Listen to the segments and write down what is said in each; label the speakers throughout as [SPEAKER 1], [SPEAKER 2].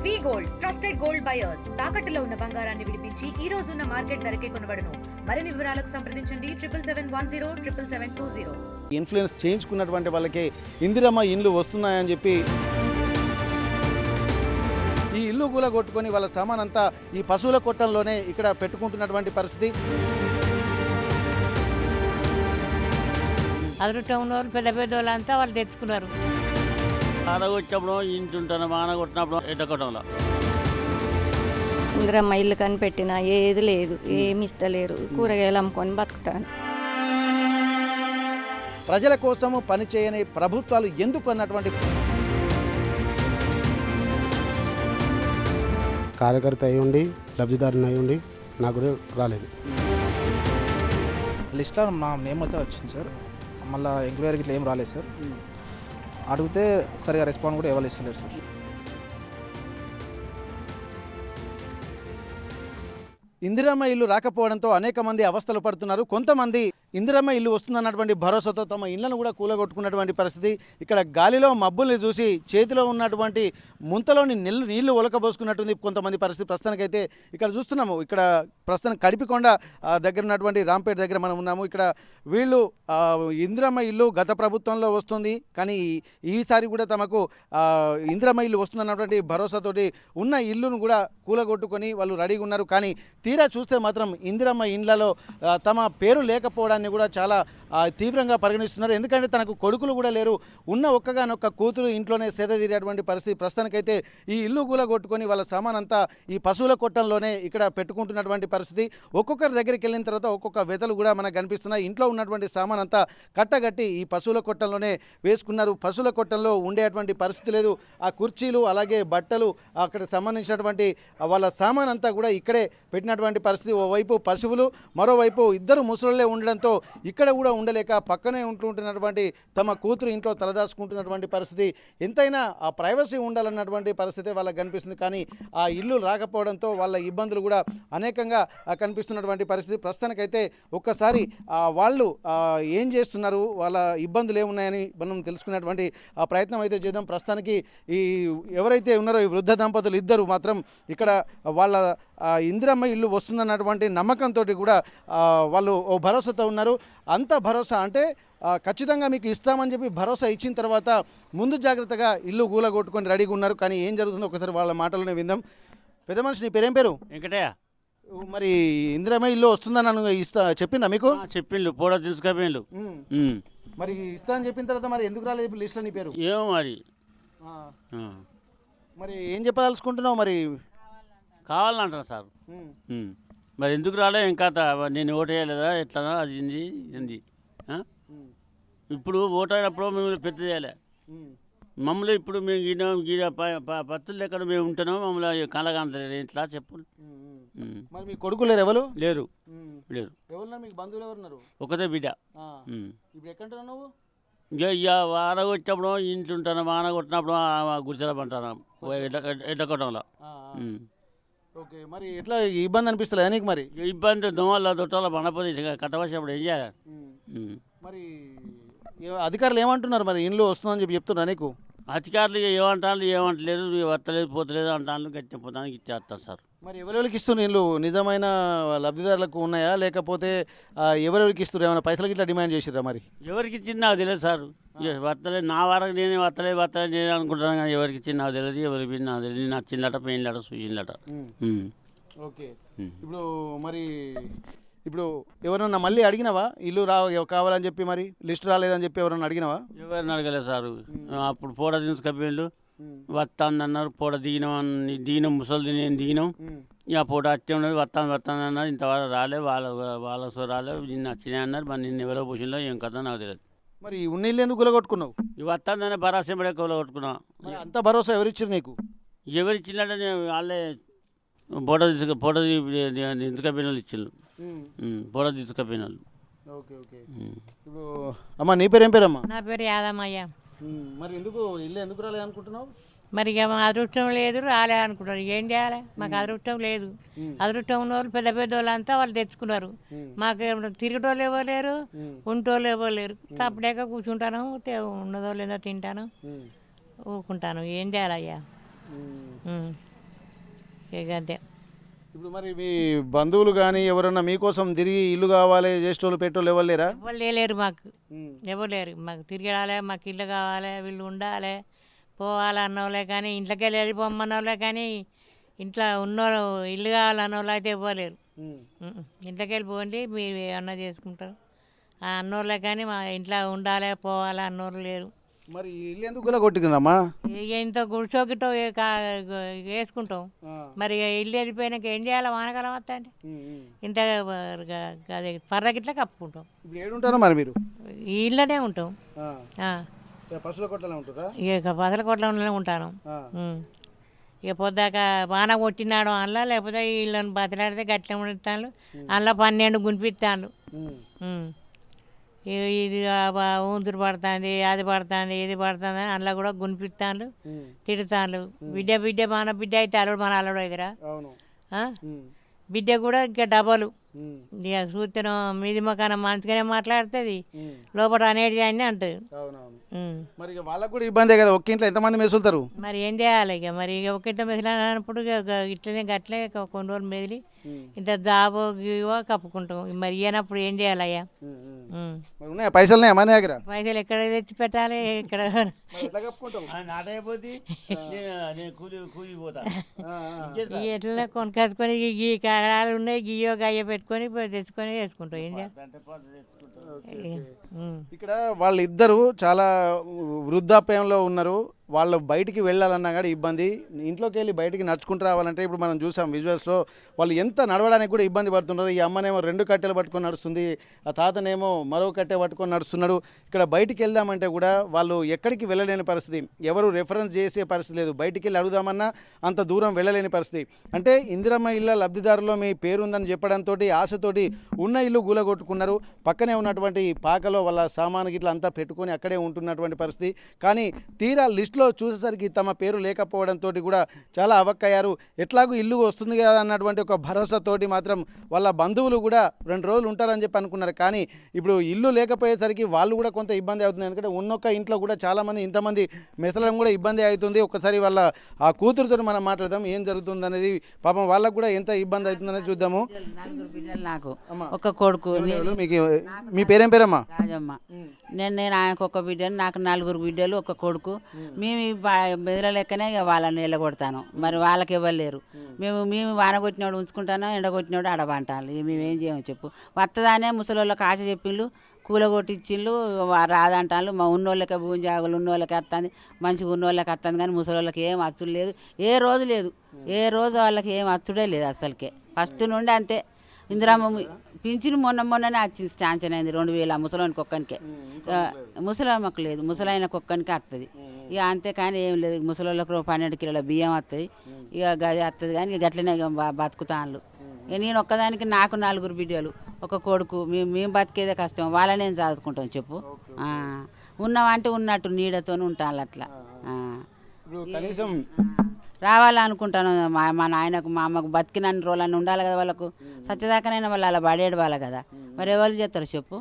[SPEAKER 1] వి gold trusted gold buyers తాకట్టులో ఉన్న బంగారాన్ని విడిపించి ఈ రోజు ఉన్న మార్కెట్ ధరకే కొనబడును. మరిన్ని వివరాలకు సంప్రదించండి 77107720.
[SPEAKER 2] ఇన్ఫ్లుయెన్స్ చేయించుకున్నటువంటి వాళ్ళకి ఇందిరమ్మ ఇండ్లు వస్తున్నాయని చెప్పి ఈ ఇల్లు కూలగొట్టుకొని వాళ్ళ సామాన్ అంతా ఈ పశువుల కొట్టంలోనే ఇక్కడ పెట్టుకుంటున్నటువంటి పరిస్థితి.
[SPEAKER 3] అదృష్టం ఉన్నవాళ్ళు పెద్ద పెద్ద వాళ్ళంతా వాళ్ళు తెచ్చుకున్నారు.
[SPEAKER 4] ఆడగొచ్చినప్పుడు ఇంటుంటాను, మాన కొట్టినప్పుడు ఎట్టకొట్టంలో
[SPEAKER 5] ఇందిరమ్మ ఇల్లు కనిపెట్టినా ఏది లేదు, ఏమి ఇష్టలేరు, కూరగాయలు అమ్ముకొని బతుకుతాను.
[SPEAKER 2] ప్రజల కోసము పనిచేయని ప్రభుత్వాలు ఎందుకు అన్నటువంటి
[SPEAKER 6] కార్యకర్త అయి ఉండి లబ్ధిదారుని అయి ఉండి నాకు కూడా రాలేదు.
[SPEAKER 7] లిస్ట్లో నా నేమ్ అయితే వచ్చింది సార్, మళ్ళీ ఎంక్వైరీకి ఇట్లా ఏం రాలేదు సార్. అడిగితే సరిగా రెస్పాండ్ కూడా ఎవరు ఇస్తలేరు సార్.
[SPEAKER 2] ఇందిరమ్మ ఇల్లు రాకపోవడంతో అనేక మంది అవస్థలు పడుతున్నారు. కొంతమంది ఇందిరమ్మ ఇల్లు వస్తుందన్నటువంటి భరోసాతో తమ ఇళ్లను కూడా కూలగొట్టుకున్నటువంటి పరిస్థితి. ఇక్కడ గాలిలో మబ్బుల్ని చూసి చేతిలో ఉన్నటువంటి ముంతలోని నీళ్లు ఒలకబోసుకున్నట్టుంది కొంతమంది పరిస్థితి. ప్రస్తుతానికైతే ఇక్కడ చూస్తున్నాము, ఇక్కడ ప్రస్తుతం కడిపికొండ దగ్గర ఉన్నటువంటి రాంపేట దగ్గర మనం ఉన్నాము. ఇక్కడ వీళ్ళు ఇందిరమ్మ ఇల్లు గత ప్రభుత్వంలో వస్తుంది, కానీ ఈసారి కూడా తమకు ఇందిరమ్మ ఇల్లు వస్తుందన్నటువంటి భరోసాతోటి ఉన్న ఇల్లును కూడా కూలగొట్టుకొని వాళ్ళు రెడీగా ఉన్నారు. కానీ తీరా చూస్తే మాత్రం ఇందిరమ్మ ఇండ్లలో తమ పేరు లేకపోవడాన్ని కూడా చాలా తీవ్రంగా పరిగణిస్తున్నారు. ఎందుకంటే తనకు కొడుకులు కూడా లేరు, ఉన్న ఒక్కగానొక్క కూతురు ఇంట్లోనే సేద తీరేటువంటి పరిస్థితి. ప్రస్తుతానికైతే ఈ ఇల్లు కూలగొట్టుకొని వాళ్ళ సామాన్ అంతా ఈ పశువుల కొట్టంలోనే ఇక్కడ పెట్టుకుంటున్నటువంటి పరిస్థితి. ఒక్కొక్కరి దగ్గరికి వెళ్ళిన తర్వాత ఒక్కొక్క వెతలు కూడా మనకు కనిపిస్తున్నాయి. ఇంట్లో ఉన్నటువంటి సామాన్ అంతా కట్టగట్టి ఈ పశువుల కొట్టంలోనే వేసుకున్నారు. పశువుల కొట్టంలో ఉండేటువంటి పరిస్థితి లేదు. ఆ కుర్చీలు అలాగే బట్టలు అక్కడ సంబంధించినటువంటి వాళ్ళ సామాన్ అంతా కూడా ఇక్కడే పెట్టినటువంటి పరిస్థితి. ఓవైపు పశువులు, మరోవైపు ఇద్దరు ముసలులే ఉండడంతో ఇక్కడ కూడా ఉండలేక పక్కనే ఉంటున్నటువంటి తమ కూతురు ఇంట్లో తలదాచుకుంటున్నటువంటి పరిస్థితి. ఎంతైనా ఆ ప్రైవసీ ఉండాలన్నటువంటి పరిస్థితి వాళ్ళకి కనిపిస్తుంది. కానీ ఆ ఇల్లు రాకపోవడంతో వాళ్ళ ఇబ్బందులు కూడా అనేకంగా కనిపిస్తున్నటువంటి పరిస్థితి. ప్రస్తుతానికైతే ఒక్కసారి వాళ్ళు ఏం చేస్తున్నారు, వాళ్ళ ఇబ్బందులు ఏమున్నాయని మనం తెలుసుకునేటువంటి ప్రయత్నం అయితే చేద్దాం. ప్రస్తుతానికి ఈ ఎవరైతే ఉన్నారో ఈ వృద్ధ దంపతులు ఇద్దరు మాత్రం ఇక్కడ వాళ్ళ ఇందిరమ్మ ఇల్లు వస్తుందన్నటువంటి నమ్మకంతో కూడా వాళ్ళు ఓ భరోసాతో ఉన్నారు. అంత భరోసా అంటే ఖచ్చితంగా మీకు ఇస్తామని చెప్పి భరోసా ఇచ్చిన తర్వాత ముందు జాగ్రత్తగా ఇల్లు కూలగొట్టుకొని రెడీగా ఉన్నారు. కానీ ఏం జరుగుతుందో ఒకసారి వాళ్ళ మాటలోనే విందాం. పెద్ద మనిషి, నీ పేరేం పేరు?
[SPEAKER 4] వెంకటయ్య.
[SPEAKER 2] మరి ఇందిరమ్మ ఇల్లు వస్తుందని నన్ను చెప్పిందా మీకు?
[SPEAKER 4] చెప్పిండు, పూడ తీసుకపోయిండు.
[SPEAKER 2] మరి ఇస్తా అని చెప్పిన తర్వాత మరి ఎందుకు రాలేదు లిస్ట్లో నీ పేరు?
[SPEAKER 4] ఏమో మరి
[SPEAKER 2] మరి ఏం చెప్పదలుచుకుంటున్నావు? మరి
[SPEAKER 4] కావాలంటారు సార్. మరి ఎందుకు రాలే ఇంకా నేను ఓటు వేయలేదా ఎట్లా అది ఇది ఇప్పుడు ఓటు అయినప్పుడు మిమ్మల్ని పెద్ద చేయాలి. మమ్మల్ని ఇప్పుడు మేము గీన పత్తులు ఎక్కడ మేము ఉంటున్నాం, మమ్మల్ని కలగాంతలేదు. ఇట్లా చెప్పు.
[SPEAKER 2] మరి మీ కొడుకు లేరు? ఎవరు
[SPEAKER 4] లేరు? లేరు.
[SPEAKER 2] ఎవరున్నారు మీకు? బంధువులు ఎవరున్నారు?
[SPEAKER 4] ఒకటే బిడ్డ.
[SPEAKER 2] ఇప్పుడు ఎక్కడుంటున్నావు నువ్వు?
[SPEAKER 4] ఇక వాన కొట్టినప్పుడు ఇంట్లో ఉంటాను, వాన కొట్టినప్పుడు గుడిసెల పంటాను ఎడ్లకొట్టంలో.
[SPEAKER 2] ఓకే, మరి ఎట్లా ఇబ్బంది అనిపిస్తలే నీకు? మరి
[SPEAKER 4] ఇబ్బంది దోమల దొట్టాల పండపోతే కట్టవచ్చినప్పుడు ఏం చేయాలి?
[SPEAKER 2] మరి అధికారులు ఏమంటున్నారు? మరి ఇండ్లు వస్తుందని చెప్పి చెప్తున్నా నీకు?
[SPEAKER 4] అధికారులు ఏమంటారు, ఏమంటలేదు, వస్తలేదు పోతలేదు అంటాను. గట్టిపోతానికి ఇచ్చేస్తారు సార్.
[SPEAKER 2] మరి ఎవరెవరికి ఇస్తున్నారు ఇండ్లు? నిజమైన లబ్ధిదారులకు ఉన్నాయా లేకపోతే ఎవరెవరికి ఇస్తున్నారు? ఏమైనా పైసలకి ఇట్లా డిమాండ్ చేసిరా? మరి
[SPEAKER 4] ఎవరికి ఇచ్చింది నాకు తెలియదు సార్. వస్తలేదు నా వరకు నేనే వస్తలేదు నేను అనుకుంటాను. కానీ ఎవరికి ఇచ్చింది నాకు తెలియదు, ఎవరికి నాకు తెలియదు. నాకు చిన్నట పెయిన్లట చూసిందట.
[SPEAKER 2] ఓకే, ఇప్పుడు మరి ఇప్పుడు ఎవరన్నా మళ్ళీ అడిగినావా ఇల్లు కావాలని చెప్పి? మరి లిస్ట్ రాలేదని చెప్పి ఎవరన్నా అడిగినావా?
[SPEAKER 4] ఎవరిని అడగలేదు సారు. అప్పుడు పూడ తీసుకపోయిండు, వస్తానన్నారు. పూడ దిగినాం ముసలి నేను దిగినాం. ఇక పూట వచ్చే ఉన్నది వస్తాను అన్నారు. ఇంతవరకు రాలే, వాళ్ళ రాలే. నిన్న వచ్చినాయి అన్నారు. మరి నిన్న ఎవరో పూసిందో ఏం కదా నాకు తెలియదు.
[SPEAKER 2] మరి ఉన్న ఇల్లు ఎందుకు గులగొట్టుకున్నావు?
[SPEAKER 4] ఇవి వస్తానని భరోసా పడే కొట్టుకున్నాం.
[SPEAKER 2] అంత భరోసా ఎవరిచ్చారు నీకు?
[SPEAKER 4] ఎవరిచ్చినట్టే వాళ్ళే పూట తీసుకపోయిన వాళ్ళు ఇచ్చిండ్రు. పూట తీసుకపోయిన వాళ్ళు.
[SPEAKER 2] Okay okay. ఇప్పుడు అమ్మా నీ పేరు ఏం పేరమ్మా?
[SPEAKER 3] నా పేరు యాదమ్మయ్య.
[SPEAKER 2] మరి ఎందుకు ఇల్లు ఎందుకు రాలేదు అనుకుంటున్నావు?
[SPEAKER 3] మరి ఇక మా అదృష్టం లేదు, రాలే అనుకుంటారు. ఏం చేయాలి? మాకు అదృష్టం లేదు. అదృష్టం ఉన్న వాళ్ళు పెద్ద పెద్ద వాళ్ళంతా వాళ్ళు తెచ్చుకున్నారు. మాకు తిరిగేటోళ్ళు ఇవ్వలేరు, ఉంటోళ్ళు ఇవ్వలేరు. తప్పుడేక కూర్చుంటాను, ఉన్నదో లేదో తింటాను, ఊకుంటాను. ఏం చేయాలయ్యా? ఇక అంతే.
[SPEAKER 2] ఇప్పుడు మరి మీ బంధువులు కానీ ఎవరన్నా మీకోసం తిరిగి ఇల్లు కావాలి చేసేటోళ్ళు పెట్టోళ్ళు ఎవరు లేరా?
[SPEAKER 3] ఎవరు లేరు మాకు, ఎవరు లేరు మాకు. తిరగాలి, మాకు ఇల్లు కావాలి, వీళ్ళు ఉండాలి, పోవాలి అన్నోళ్ళే కానీ, ఇంట్లోకి వెళ్ళిపోమన్నోళ్ళే కానీ, ఇంట్లో ఉన్నోళ్ళు ఇల్లు కావాలన్నోళ్ళు అయితే ఇవ్వలేరు. ఇంట్లోకి వెళ్ళిపోండి మీరు ఏమన్నా చేసుకుంటారు అన్నోళ్ళే కానీ మా ఇంట్లో ఉండాలి పోవాలి అన్నోళ్ళు లేరు.
[SPEAKER 2] మరి ఇల్లు ఎందుకు గుల కొట్టుకున్నామా?
[SPEAKER 3] ఇక ఇంత గుడిసోకిటో వేసుకుంటాం. మరి ఇక ఇల్లు వెళ్ళిపోయినాక ఏం చేయాలి? వానకాలం వస్తా అంటే ఇంత అదే పర్రగిట్లా కప్పుకుంటాం.
[SPEAKER 2] ఇప్పుడు ఏడుంటారా మరి మీరు?
[SPEAKER 3] ఈ ఇళ్ళనే ఉంటాం.
[SPEAKER 2] పశువుల కొట్టలో ఉంటారా?
[SPEAKER 3] ఇక పసల కొట్లలోనే ఉంటాను. ఇక పొద్దాక వాన కొట్టినాడు అందులో, లేకపోతే వీళ్ళని బతిలాడితే గట్ల ఉండుతాను అందులో 12 గునిపిస్తాను. ఇది ఊంతురు పడుతుంది, అది పడుతుంది, ఇది పడుతుంది అని అందులో కూడా గునిపిస్తాను, తిడతాను. బిడ్డ మన బిడ్డ అయితే అల్లుడు మన అల్లుడు అయితేరా, బిడ్డ కూడా ఇంకా డబలు. ఇక సూత్రం మీది మొక్కన మంచిగానే మాట్లాడుతుంది, లోపల అనేది అని అంటుంది.
[SPEAKER 2] మరి వాళ్ళకు కూడా ఇబ్బందే కదా, ఒక్క ఇంట్లో ఎంతమంది మెసులుతారు?
[SPEAKER 3] మరి ఏం చేయాలి? ఇక మరి ఇక ఒక ఇంట్లో మెసిలినప్పుడు ఇట్లనే గట్లే కొన్ని రోజులు మెదిలి ఇంత దాబో గివో కప్పుకుంటాం. మరి ఇయ్యనప్పుడు ఏం చేయాలయ్యా?
[SPEAKER 2] ఉన్నాయా పైసలు? మన దగ్గర
[SPEAKER 3] పైసలు ఎక్కడ తెచ్చి పెట్టాలి? ఇక్కడ ఎట్లా కొనుక్కొని గీ కారాలు ఉన్నాయి, గియో గయ్య పెట్టుకొని తెచ్చుకొని వేసుకుంటాం. ఏం చేయాలి?
[SPEAKER 2] ఇక్కడ వాళ్ళిద్దరూ చాలా వృద్ధాప్యంలో ఉన్నారు. వాళ్ళు బయటికి వెళ్ళాలన్నా కూడా ఇబ్బంది. ఇంట్లోకి వెళ్ళి బయటికి నడుచుకుంటూ రావాలంటే ఇప్పుడు మనం చూసాం విజువల్స్లో వాళ్ళు ఎంత నడవడానికి కూడా ఇబ్బంది పడుతున్నారు. ఈ అమ్మనేమో 2 కట్టెలు పట్టుకొని నడుస్తుంది, ఆ తాతనేమో మరో కట్టె పట్టుకొని నడుస్తున్నాడు. ఇక్కడ బయటికి వెళ్దామంటే కూడా వాళ్ళు ఎక్కడికి వెళ్ళలేని పరిస్థితి, ఎవరు రెఫరెన్స్ చేసే పరిస్థితి లేదు. బయటికి వెళ్ళి అడుగుదామన్నా అంత దూరం వెళ్ళలేని పరిస్థితి. అంటే ఇందిరమ్మ ఇళ్ళ లబ్ధిదారులో మీ పేరు ఉందని చెప్పడంతో ఆశతోటి ఉన్న ఇల్లు గూలగొట్టుకున్నారు. పక్కనే ఉన్నటువంటి పాకలో వాళ్ళ సామాను గిట్ల అంతా పెట్టుకొని అక్కడే ఉంటున్నటువంటి పరిస్థితి. కానీ తీరా లిస్టులో చూసేసరికి తమ పేరు లేకపోవడంతో కూడా చాలా అవక్కయ్యారు. ఎట్లాగూ ఇల్లు వస్తుంది కదా అన్నటువంటి ఒక భరోసాతోటి మాత్రం వాళ్ళ బంధువులు కూడా 2 రోజులు ఉంటారని చెప్పి అనుకున్నారు. కానీ ఇప్పుడు ఇల్లు లేకపోయేసరికి వాళ్ళు కూడా కొంత ఇబ్బంది అవుతుంది. ఎందుకంటే ఉన్నొక్క ఇంట్లో కూడా చాలామంది ఇంతమంది మెసలం కూడా ఇబ్బంది అవుతుంది. ఒకసారి వాళ్ళ ఆ కూతురుతో మనం మాట్లాడదాం ఏం జరుగుతుంది అనేది. పాపం వాళ్ళకు కూడా ఎంత ఇబ్బంది అవుతుందనేది చూద్దాము.
[SPEAKER 8] నాకు ఒక కొడుకు.
[SPEAKER 2] మీకు మీ పేరేం పేరమ్మా?
[SPEAKER 8] రాజమ్మ. నేను ఆయనకు ఒక బిడ్డను, నాకు 4 బిడ్డలు, ఒక కొడుకు. మేము బెదిర లెక్కనే ఇక వాళ్ళని వెళ్ళగొడతాను. మరి వాళ్ళకి ఇవ్వలేరు. మేము వాన కొట్టినోడు ఉంచుకుంటాను, ఎండ కొట్టినోడు అడబంటాను. మేమేం చేయము చెప్పు. వత్తదానే ముసలోళ్ళకి ఆశ చెప్పిండ్రు, కూలగొట్టించిండ్రు, రాదంటాను. మా ఉన్నోళ్ళకి భూమి జాగులు ఉన్నోళ్ళకి వస్తుంది, మంచిగా ఉన్నోళ్ళకి వస్తుంది. కానీ ముసలోళ్ళకి ఏం అచ్చుడు లేదు, ఏ రోజు లేదు, ఏ రోజు వాళ్ళకి ఏం అచ్చుడే లేదు అసలుకే. ఫస్ట్ నుండి అంతే. ఇందిరామ్మ పింఛను మొన్ననే వచ్చింది, స్టాంక్షన్ అయింది 2000 ముసలానికి ఒక్కనికే. ముసలామ్మకు లేదు, ముసలాయనకు ఒక్కనికే వస్తుంది. ఇక అంతే. కానీ ఏం లేదు, ముసలోళ్ళకు 12 కిలోల బియ్యం వస్తుంది. ఇక గది వస్తుంది. కానీ ఇక గట్లనే బతుకుతాను. ఇక నేను ఒక్కదానికి, నాకు 4 బిడ్డలు, ఒక కొడుకు. మేము బతికేదే కష్టం, వాళ్ళనే చదువుకుంటాం చెప్పు. ఉన్నామంటే ఉన్నట్టు నీడతో ఉంటాను అట్లా.
[SPEAKER 2] కనీసం
[SPEAKER 8] రావాలనుకుంటాను. మా నాయనకు మా అమ్మకు బతికినన్ని రోజులన్నీ ఉండాలి కదా వాళ్ళకు. సత్యదాకానైనా వాళ్ళు అలా పడేడు వాళ్ళ కదా. మరి ఎవరు చేస్తారు చెప్పు?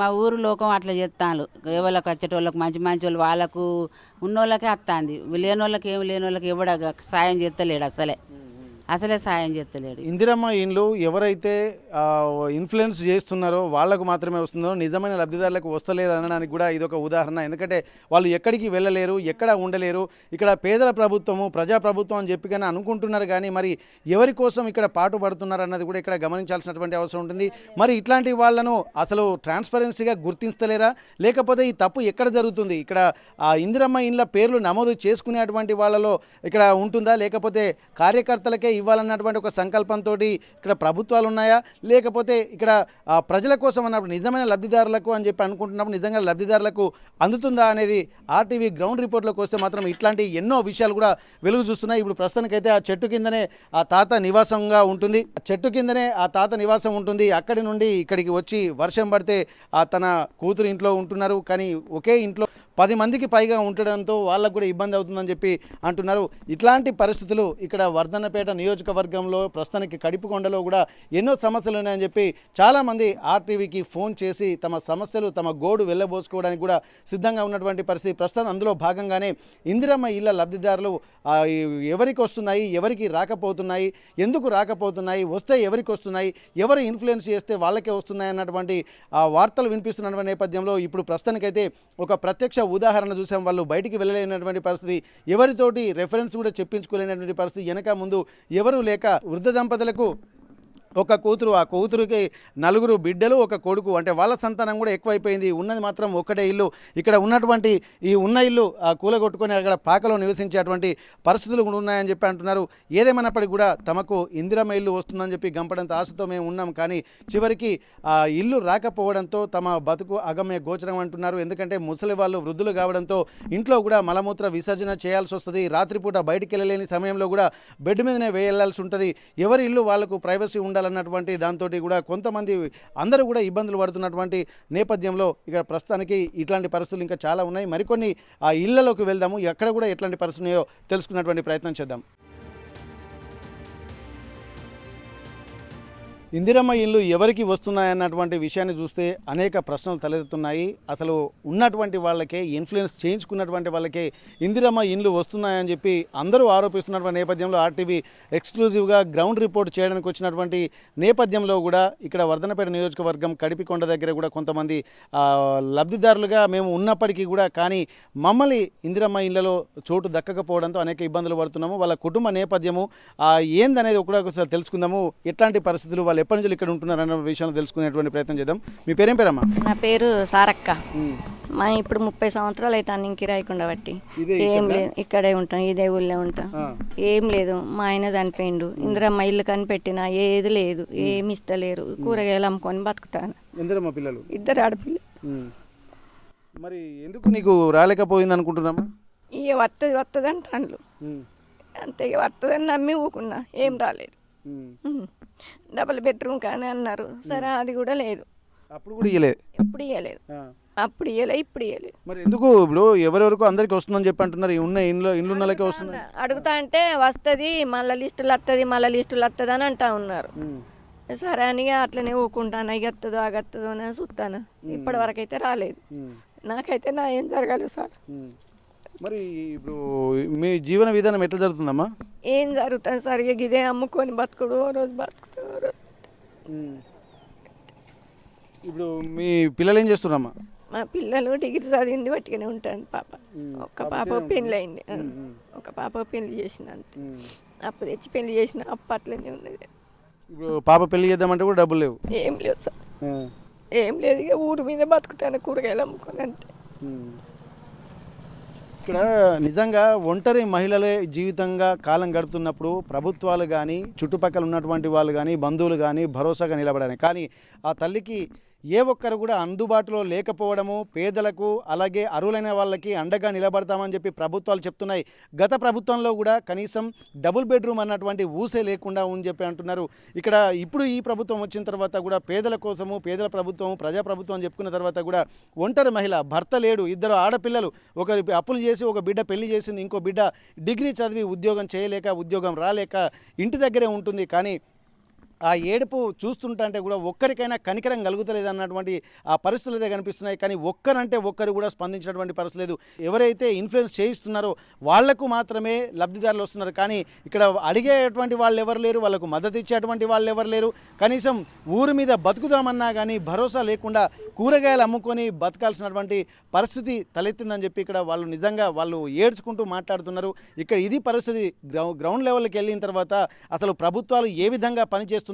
[SPEAKER 8] మా ఊరు లోకం అట్లా చేస్తాను. ఎవరికి వచ్చేటోళ్ళకి మంచి వాళ్ళు వాళ్ళకు ఉన్నోళ్ళకే వస్తుంది, లేని వాళ్ళకి ఏమి లేని వాళ్ళకి ఎవడ సాయం చేస్తలేడు, అసలే సాయం చేస్తలేడు.
[SPEAKER 2] ఇందిరమ్మ ఇండ్లు ఎవరైతే ఇన్ఫ్లుయెన్స్ చేస్తున్నారో వాళ్ళకు మాత్రమే వస్తుందో, నిజమైన లబ్ధిదారులకు వస్తలేదు అనడానికి కూడా ఇదొక ఉదాహరణ. ఎందుకంటే వాళ్ళు ఎక్కడికి వెళ్ళలేరు, ఎక్కడ ఉండలేరు. ఇక్కడ పేదల ప్రభుత్వము, ప్రజాప్రభుత్వం అని చెప్పి కానీ అనుకుంటున్నారు. కానీ మరి ఎవరి కోసం ఇక్కడ పాటు పడుతున్నారు అన్నది కూడా ఇక్కడ గమనించాల్సినటువంటి అవసరం ఉంటుంది. మరి ఇట్లాంటి వాళ్ళను అసలు ట్రాన్స్పరెన్సీగా గుర్తించలేరా, లేకపోతే ఈ తప్పు ఎక్కడ జరుగుతుంది? ఇక్కడ ఇందిరమ్మ ఇండ్ల పేర్లు నమోదు చేసుకునేటువంటి వాళ్ళలో ఇక్కడ ఉంటుందా, లేకపోతే కార్యకర్తలకే ఇవ్వాలన్నటువంటి ఒక సంకల్పంతో ఇక్కడ ప్రభుత్వాలు ఉన్నాయా, లేకపోతే ఇక్కడ ప్రజల కోసం అన్నప్పుడు నిజమైన లబ్ధిదారులకు అని చెప్పి అనుకుంటున్నప్పుడు నిజంగా లబ్ధిదారులకు అందుతుందా అనేది ఆర్టీవీ గ్రౌండ్ రిపోర్ట్లోకి వస్తే మాత్రం ఇట్లాంటి ఎన్నో విషయాలు కూడా వెలుగు చూస్తున్నాయి. ఇప్పుడు ప్రస్తుతానికైతే ఆ చెట్టు కిందనే ఆ తాత నివాసంగా ఉంటుంది, చెట్టు కిందనే ఆ తాత నివాసం ఉంటుంది. అక్కడి నుండి ఇక్కడికి వచ్చి వర్షం పడితే తన కూతురు ఇంట్లో ఉంటున్నారు. కానీ ఒకే ఇంట్లో 10 మందికి పైగా ఉండడంతో వాళ్ళకు కూడా ఇబ్బంది అవుతుందని చెప్పి అంటున్నారు. ఇట్లాంటి పరిస్థితులు ఇక్కడ వర్ధన్నపేట నియోజకవర్గంలో ప్రస్తుతానికి కడిపికొండలో కూడా ఎన్నో సమస్యలు ఉన్నాయని చెప్పి చాలామంది ఆర్టీవీకి ఫోన్ చేసి తమ సమస్యలు తమ గోడు వెళ్ళబోసుకోవడానికి కూడా సిద్ధంగా ఉన్నటువంటి పరిస్థితి. ప్రస్తుతం అందులో భాగంగానే ఇందిరమ్మ ఇళ్ల లబ్ధిదారులు ఎవరికి వస్తున్నాయి, ఎవరికి రాకపోతున్నాయి, ఎందుకు రాకపోతున్నాయి, వస్తే ఎవరికి వస్తున్నాయి, ఎవరు ఇన్ఫ్లుయెన్స్ చేస్తే వాళ్ళకే వస్తున్నాయి అన్నటువంటి వార్తలు వినిపిస్తున్నటువంటి నేపథ్యంలో ఇప్పుడు ప్రస్తుతానికైతే ఒక ప్రత్యక్ష ఉదాహరణ చూసాం. వాళ్ళు బయటికి వెళ్ళలేనటువంటి పరిస్థితి, ఎవరితోటి రెఫరెన్స్ కూడా చెప్పించుకోలేనటువంటి పరిస్థితి, వెనక ముందు ఎవరు లేక వృద్ధ దంపతులకు ఒక కూతురు, ఆ కూతురికి 4 బిడ్డలు, ఒక కొడుకు, అంటే వాళ్ళ సంతానం కూడా ఎక్కువైపోయింది. ఉన్నది మాత్రం ఒక్కటే ఇల్లు. ఇక్కడ ఉన్నటువంటి ఈ ఉన్న ఇల్లు కూలగొట్టుకొని అక్కడ పాకలో నివసించేటువంటి పరిస్థితులు కూడా ఉన్నాయని చెప్పి అంటున్నారు. ఏదేమైనప్పటికీ కూడా తమకు ఇందిరమ్మ ఇల్లు వస్తుందని చెప్పి గంపడంత ఆశతో మేము ఉన్నాం, కానీ చివరికి ఆ ఇల్లు రాకపోవడంతో తమ బతుకు అగమ్య గోచరం అంటున్నారు. ఎందుకంటే ముసలి వాళ్ళు వృద్ధులు కావడంతో ఇంట్లో కూడా మలమూత్ర విసర్జన చేయాల్సి వస్తుంది. రాత్రిపూట బయటికి వెళ్ళలేని సమయంలో కూడా బెడ్ మీదనే వేయాల్సి ఉంటుంది. ఎవరి ఇల్లు వాళ్ళకు ప్రైవసీ ఉండాలన్నటువంటి దాంతో కూడా కొంతమంది అందరూ కూడా ఇబ్బందులు పడుతున్నటువంటి నేపథ్యంలో ఇక్కడ ప్రస్తుతానికి ఇట్లాంటి పరిస్థితులు ఇంకా చాలా ఉన్నాయి. మరికొన్ని ఆ ఇళ్లలోకి వెళ్దాము, ఎక్కడ కూడా ఎట్లాంటి పరిస్థితులు ఉన్నాయో తెలుసుకున్నటువంటి ప్రయత్నం చేద్దాం. ఇందిరమ్మ ఇల్లు ఎవరికి వస్తున్నాయన్నటువంటి విషయాన్ని చూస్తే అనేక ప్రశ్నలు తలెత్తుతున్నాయి. అసలు ఉన్నటువంటి వాళ్ళకే, ఇన్ఫ్లుయెన్స్ చేయించుకున్నటువంటి వాళ్ళకే ఇందిరమ్మ ఇల్లు వస్తున్నాయని చెప్పి అందరూ ఆరోపిస్తున్నటువంటి నేపథ్యంలో ఆర్టీవీ ఎక్స్క్లూజివ్గా గ్రౌండ్ రిపోర్ట్ చేయడానికి వచ్చినటువంటి నేపథ్యంలో కూడా ఇక్కడ వర్ధనపేట నియోజకవర్గం కడిపికొండ దగ్గర కూడా కొంతమంది లబ్ధిదారులుగా మేము ఉన్నప్పటికీ కూడా కానీ మమ్మల్ని ఇందిరమ్మ ఇళ్లలో చోటు దక్కకపోవడంతో అనేక ఇబ్బందులు పడుతున్నాము. వాళ్ళ కుటుంబ నేపథ్యము ఏందనేది ఒకసారి తెలుసుకుందాము. ఎట్లాంటి పరిస్థితులు, వాళ్ళు ఎప్పటి నుంచి ఇక్కడ ఉంటున్నారు అన్న విషయాన్ని తెలుసుకునేటువంటి ప్రయత్నం చేద్దాం. మీ పేరేం పేరమ్మా?
[SPEAKER 5] నా పేరు సారక్క. మా ఇప్పుడు 30 సంవత్సరాలు అయితే అన్ని కిరాయికుండా బట్టి ఏం లేదు, ఇక్కడే ఉంటాం, ఇదే ఊళ్ళో ఉంటాం. ఏం లేదు, మా ఆయన చనిపోయిండు. ఇందిరమ్మ ఇల్లు కనిపెట్టినా ఏది లేదు, ఏమి ఇస్తలేరు. కూరగాయలు అమ్ముకొని బతుకుతాను.
[SPEAKER 2] ఇందిరమ్మ పిల్లలు
[SPEAKER 5] 2 ఆడపిల్ల.
[SPEAKER 2] మరి ఎందుకు నీకు రాలేకపోయింది అనుకుంటున్నామా?
[SPEAKER 5] ఇక వస్తుంది అంటాను అంతే. ఇక వస్తుందని నమ్మి ఊకున్నా, ఏం రాలేదు. డబుల్ బెడ్రూమ్ కానీ అన్నారు, సరే అది కూడా లేదు.
[SPEAKER 2] అప్పుడు కూడా ఇవ్వలేదు,
[SPEAKER 5] ఎప్పుడు ఇవ్వలేదు, అప్పుడు ఇవ్వలే, ఇప్పుడు ఇవ్వలేదు.
[SPEAKER 2] మరి ఎందుకు ఇప్పుడు ఎవరెవరికి అందరికి వస్తుందని చెప్పి అంటున్నారు? ఉన్న ఇల్లున్నలకే వస్తుంది
[SPEAKER 5] అడుగుతా అంటే వస్తుంది, మళ్ళీ లిస్టులు వస్తుంది అని అంటా ఉన్నారు. సరే అని అట్లనే ఊకుంటాను. ఇక వస్తుందో ఆగస్తుందో అని చూస్తాను. ఇప్పటి వరకు అయితే రాలేదు. నాకైతే నా ఏం జరగాలి సార్?
[SPEAKER 2] మరి ఇప్పుడు మీ జీవన విధానం ఎట్లా జరుగుతుందమ్మా?
[SPEAKER 5] ఏం జరుగుతుంది సార్? ఇక ఇదే అమ్ముకొని బతుకుడు, రోజు బతుకుతూ.
[SPEAKER 2] ఇప్పుడు మీ పిల్లలు ఏం చేస్తున్నారమ్మా?
[SPEAKER 5] మా పిల్లలు డిగ్రీ చదివింది బట్టిగానే ఉంటుంది. పాప ఒక్క పాప పెళ్ళి అయింది, ఒక పాప పెళ్లి చేసిన అంతే. అప్పు తెచ్చి పెళ్లి చేసిన అప్పు అట్లనే ఉన్నది.
[SPEAKER 2] ఇప్పుడు పాప పెళ్లి చేద్దామంటే కూడా డబ్బులు లేవు?
[SPEAKER 5] ఏం లేదు సార్, ఏం లేదు. ఇక ఊరి మీద బతుకుతాను, కూరగాయలు అమ్ముకొని అంతే.
[SPEAKER 2] ఇక్కడ నిజంగా ఒంటరి మహిళలే జీవితంగా కాలం గడుపుతున్నప్పుడు ప్రభుత్వాలు కానీ, చుట్టుపక్కల ఉన్నటువంటి వాళ్ళు కానీ, బంధువులు కానీ భరోసాగా నిలబడాలి. కానీ ఆ తల్లికి ఏ ఒక్కరు కూడా అందుబాటులో లేకపోవడము, పేదలకు అలాగే అర్హులైన వాళ్ళకి అండగా నిలబడతామని చెప్పి ప్రభుత్వాలు చెప్తున్నాయి. గత ప్రభుత్వంలో కూడా కనీసం డబుల్ బెడ్రూమ్ అన్నటువంటి ఊసే లేకుండా అని చెప్పి అంటున్నారు. ఇక్కడ ఇప్పుడు ఈ ప్రభుత్వం వచ్చిన తర్వాత కూడా పేదల కోసము, పేదల ప్రభుత్వం, ప్రజాప్రభుత్వం చెప్పుకున్న తర్వాత కూడా ఒంటరి మహిళ, భర్త లేడు, 2 ఆడపిల్లలు, ఒకరి అప్పులు చేసి ఒక బిడ్డ పెళ్లి చేసింది, ఇంకో బిడ్డ డిగ్రీ చదివి ఉద్యోగం చేయలేక, ఉద్యోగం రాలేక ఇంటి దగ్గరే ఉంటుంది. కానీ ఆ ఏడుపు చూస్తుంటే కూడా ఒక్కరికైనా కనికరం కలుగుతలేదు అన్నటువంటి ఆ పరిస్థితులు అయితే కనిపిస్తున్నాయి. కానీ ఒక్కరంటే ఒక్కరు కూడా స్పందించినటువంటి పరిస్థితి లేదు. ఎవరైతే ఇన్ఫ్లుయెన్స్ చేయిస్తున్నారో వాళ్లకు మాత్రమే లబ్ధిదారులు వస్తున్నారు. కానీ ఇక్కడ అడిగేటువంటి వాళ్ళు ఎవరు లేరు, వాళ్ళకు మద్దతు ఇచ్చేటువంటి వాళ్ళు ఎవరు లేరు. కనీసం ఊరి మీద బతుకుదామన్నా కానీ భరోసా లేకుండా కూరగాయలు అమ్ముకొని బతకాల్సినటువంటి పరిస్థితి తలెత్తిందని చెప్పి ఇక్కడ వాళ్ళు నిజంగా వాళ్ళు ఏడ్చుకుంటూ మాట్లాడుతున్నారు. ఇక్కడ ఇది పరిస్థితి. గ్రౌండ్ లెవెల్కి వెళ్ళిన తర్వాత అసలు ప్రభుత్వాలు ఏ విధంగా పనిచేస్తున్నాయి,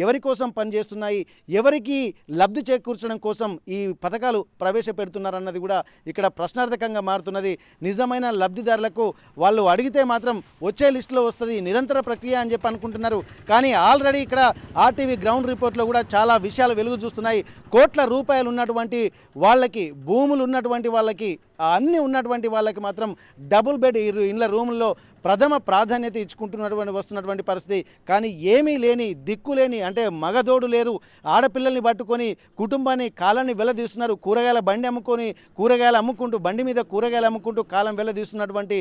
[SPEAKER 2] ఎవరి కోసం పనిచేస్తున్నాయి, ఎవరికి లబ్ధి చేకూర్చడం కోసం ఈ పథకాలు ప్రవేశపెడుతున్నారన్నది కూడా ఇక్కడ ప్రశ్నార్థకంగా మారుతున్నది. నిజమైన లబ్ధిదారులకు వాళ్ళు అడిగితే మాత్రం వచ్చే లిస్టులో వస్తుంది, నిరంతర ప్రక్రియ అని చెప్పి అనుకుంటున్నారు. కానీ ఆల్రెడీ ఇక్కడ ఆర్టీవీ గ్రౌండ్ రిపోర్ట్లో కూడా చాలా విషయాలు వెలుగు చూస్తున్నాయి. కోట్ల రూపాయలు ఉన్నటువంటి వాళ్ళకి, భూములు ఉన్నటువంటి వాళ్ళకి, అన్నీ ఉన్నటువంటి వాళ్ళకి మాత్రం డబుల్ బెడ్ ఇళ్ళ రూముల్లో ప్రథమ ప్రాధాన్యత ఇచ్చుకుంటున్నటువంటి వస్తున్నటువంటి పరిస్థితి. కానీ ఏమీ లేని దిక్కులేని అంటే మగదోడు లేరు, ఆడపిల్లల్ని పట్టుకొని కుటుంబాన్ని కాలాన్ని వెల్లదీస్తున్నారు. కూరగాయల బండి అమ్ముకొని కూరగాయలు అమ్ముకుంటూ బండి మీద కూరగాయలు అమ్ముకుంటూ కాలం వెల్లదీస్తున్నటువంటి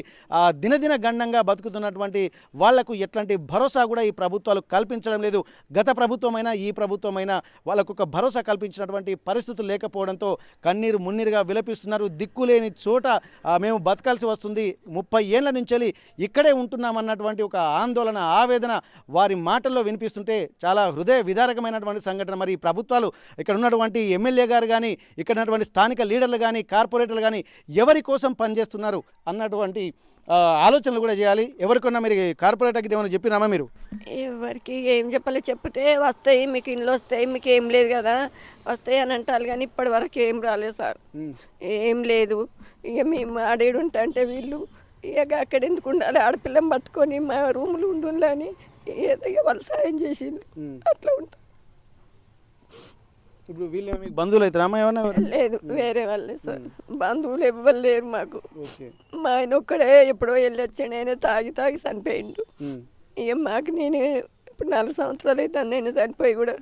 [SPEAKER 2] దినదిన గండంగా బతుకుతున్నటువంటి వాళ్లకు ఎట్లాంటి భరోసా కూడా ఈ ప్రభుత్వాలు కల్పించడం లేదు. గత ప్రభుత్వమైనా ఈ ప్రభుత్వమైనా వాళ్ళకు ఒక భరోసా కల్పించినటువంటి పరిస్థితులు లేకపోవడంతో కన్నీరు మున్నీరుగా విలపిస్తున్నారు. దిక్కులేని చోట మేము బతకాల్సి వస్తుంది, 30 ఏళ్ల నుంచి ఇక్కడే ఉంటున్నామన్నటువంటి ఒక ఆందోళన, ఆవేదన వారి మాటల్లో వినిపిస్తుంటే చాలా హృదయ విదారకమైనటువంటి సంఘటన. మరి ఈ ప్రభుత్వాలు ఇక్కడ ఉన్నటువంటి ఎమ్మెల్యే గారు కానీ, ఇక్కడ ఉన్నటువంటి స్థానిక లీడర్లు కానీ, కార్పొరేటర్లు కానీ ఎవరి కోసం పనిచేస్తున్నారు అన్నటువంటి ఆలోచనలు కూడా చేయాలి. ఎవరికన్నా మీరు కార్పొరేటర్కి ఏమైనా చెప్పినామా మీరు?
[SPEAKER 5] ఎవరికి ఏం చెప్పాలి, చెప్తే వస్తాయి మీకు ఇండ్లు వస్తాయి, మీకు ఏం లేదు కదా వస్తాయి అని అంటారు, కానీ ఇప్పటి వరకు ఏం రాలేదు సార్, ఏం లేదు. ఇక మేము ఆడేడు ఉంటా అంటే వీళ్ళు ఇక అక్కడ ఎందుకు ఉండాలి, ఆడపిల్లని పట్టుకొని మా రూములు ఉండాలని ఏదో వాళ్ళు సాయం చేసింది, అట్లా ఉంటా.
[SPEAKER 2] ఇప్పుడు వీళ్ళు మీకు బంధువులు అవుతారా ఏమన్నా?
[SPEAKER 5] లేదు, వేరే వాళ్ళే సార్, బంధువులు ఎవ్వరు లేరు మాకు. మా ఆయన ఒక్కడే ఎప్పుడో వెళ్ళి వచ్చాడు, ఆయన తాగి చనిపోయిండు. ఇక మాకు నేను ఇప్పుడు 4 సంవత్సరాలు అయితే నేను చనిపోయి కూడా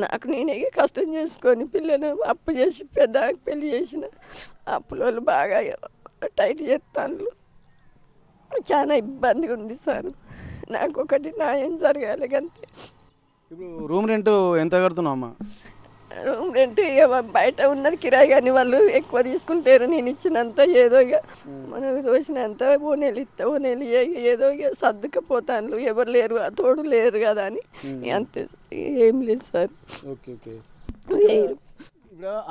[SPEAKER 5] నాకు నేనే కష్టం చేసుకొని పిల్లలు అప్పు చేసి పెద్ద పెళ్లి చేసిన అప్పుల బాగా టైట్ చేస్తాను. చాలా ఇబ్బందిగా ఉంది సార్, నాకు ఒకటి న్యాయం జరగాలి అంతే.
[SPEAKER 2] ఇప్పుడు రూమ్ రెంట్ ఎంత కడుతున్నావు అమ్మా?
[SPEAKER 5] రూమ్ రెంట్ బయట ఉన్నది కిరాయి, కానీ వాళ్ళు ఎక్కువ తీసుకుంటారు. నేను ఇచ్చినంత ఏదో ఇక మనకు దోసినంత ఓనేలు ఏదో ఇక సర్దుకపోతాను, ఎవరు లేరు తోడు లేరు కదా అని అంతే, ఏం లేదు సార్.
[SPEAKER 2] ఇప్పుడు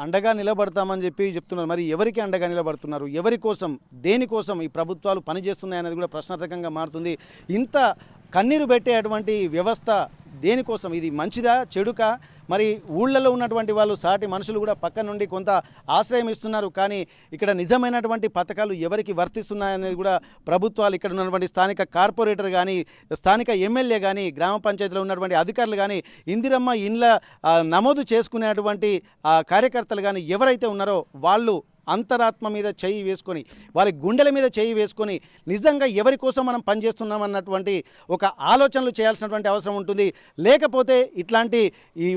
[SPEAKER 2] అండగా నిలబడతామని చెప్తున్నారు. మరి ఎవరికి అండగా నిలబడుతున్నారు, ఎవరి కోసం, దేనికోసం ఈ ప్రభుత్వాలు పనిచేస్తున్నాయనేది కూడా ప్రశ్నార్థకంగా మారుతుంది. ఇంత కన్నీరు పెట్టేటువంటి వ్యవస్థ దేనికోసం? ఇది మంచిదా చెడుకా? మరి ఊళ్ళలో ఉన్నటువంటి వాళ్ళు సాటి మనుషులు కూడా పక్క నుండి కొంత ఆశ్రయం ఇస్తున్నారు, కానీ ఇక్కడ నిజమైనటువంటి పథకాలు ఎవరికి వర్తిస్తున్నాయనేది కూడా ప్రభుత్వాలు, ఇక్కడ ఉన్నటువంటి స్థానిక కార్పొరేటర్ కానీ, స్థానిక ఎమ్మెల్యే కానీ, గ్రామ పంచాయతీలో ఉన్నటువంటి అధికారులు కానీ, ఇందిరమ్మ ఇండ్ల నమోదు చేసుకునేటువంటి కార్యకర్తలు కానీ ఎవరైతే ఉన్నారో వాళ్ళు అంతరాత్మ మీద చేయి వేసుకొని, వాళ్ళ గుండెల మీద చేయి వేసుకొని నిజంగా ఎవరి కోసం మనం పనిచేస్తున్నాం అన్నటువంటి ఒక ఆలోచనలు చేయాల్సినటువంటి అవసరం ఉంటుంది. లేకపోతే ఇట్లాంటి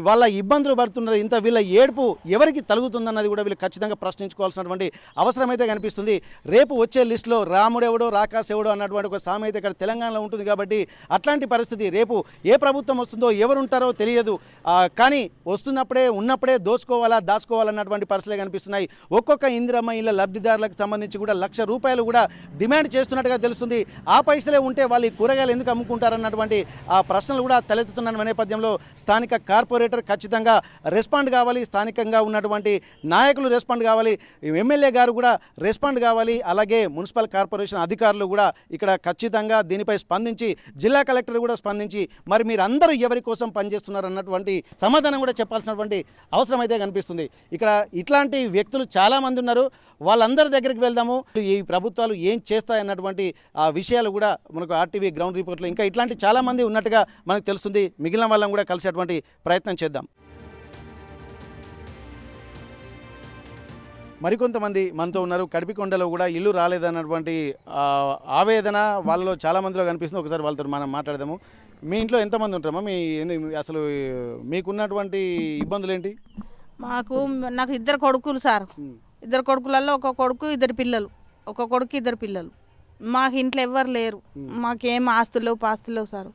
[SPEAKER 2] వాళ్ళ ఇబ్బందులు పడుతున్నారు, ఇంత వీళ్ళ ఏడుపు ఎవరికి తలుగుతుందన్నది కూడా వీళ్ళు ఖచ్చితంగా ప్రశ్నించుకోవాల్సినటువంటి అవసరం అయితే కనిపిస్తుంది. రేపు వచ్చే లిస్టులో రాముడెవడో రాకాశెవడో అన్నటువంటి ఒక సామెత ఇక్కడ తెలంగాణలో ఉంటుంది. కాబట్టి అట్లాంటి పరిస్థితి రేపు ఏ ప్రభుత్వం వస్తుందో ఎవరు ఉంటారో తెలియదు, కానీ వస్తున్నప్పుడే ఉన్నప్పుడే దోచుకోవాలా దాచుకోవాలన్నటువంటి పరిస్థితులే కనిపిస్తున్నాయి. ఒక్కొక్క ఇందిరమ్మ ఇళ్ళ లబ్ధిదారులకు సంబంధించి కూడా ₹1,00,000 కూడా డిమాండ్ చేస్తున్నట్టుగా తెలుస్తుంది. ఆ పైసలే ఉంటే వాళ్ళు ఈ కూరగాయలు ఎందుకు అమ్ముకుంటారన్నటువంటి ఆ ప్రశ్నలు కూడా తలెత్తుతున్న నేపథ్యంలో స్థానిక కార్పొరేటర్ ఖచ్చితంగా రెస్పాండ్ కావాలి, స్థానికంగా ఉన్నటువంటి నాయకులు రెస్పాండ్ కావాలి, ఎమ్మెల్యే గారు కూడా రెస్పాండ్ కావాలి, అలాగే మున్సిపల్ కార్పొరేషన్ అధికారులు కూడా ఇక్కడ ఖచ్చితంగా దీనిపై స్పందించి, జిల్లా కలెక్టర్ కూడా స్పందించి మరి మీరు అందరూ ఎవరి కోసం పనిచేస్తున్నారు అన్నటువంటి సమాధానం కూడా చెప్పాల్సినటువంటి అవసరం అయితే కనిపిస్తుంది. ఇక్కడ ఇట్లాంటి వ్యక్తులు చాలామంది ఉన్నారు, వాళ్ళందరి దగ్గరికి వెళ్దాము. ఈ ప్రభుత్వాలు ఏం చేస్తాయన్నటువంటి ఆ విషయాలు కూడా మనకు ఆర్టీవీ గ్రౌండ్ రిపోర్ట్లో ఇంకా ఇట్లాంటి చాలామంది ఉన్నట్టుగా మనకు తెలుస్తుంది. మిగిలిన వాళ్ళని కూడా కలిసేటువంటి ప్రయత్నం చేద్దాం. మరికొంతమంది మనతో ఉన్నారు. కడిపికొండలో కూడా ఇల్లు రాలేదన్నటువంటి ఆవేదన వాళ్ళలో చాలామందిలో కనిపిస్తుంది. ఒకసారి వాళ్ళతో మనం మాట్లాడదాము. మీ ఇంట్లో ఎంతమంది ఉంటారమ్మా? అసలు మీకున్నటువంటి ఇబ్బందులు ఏంటి?
[SPEAKER 9] నాకు 2 కొడుకులు సార్, 2 కొడుకులలో ఒక కొడుకు 2 పిల్లలు, ఒక కొడుకు 2 పిల్లలు. మాకు ఇంట్లో ఎవ్వరు లేరు, మాకేం ఆస్తులు పాస్తులేవు సార్.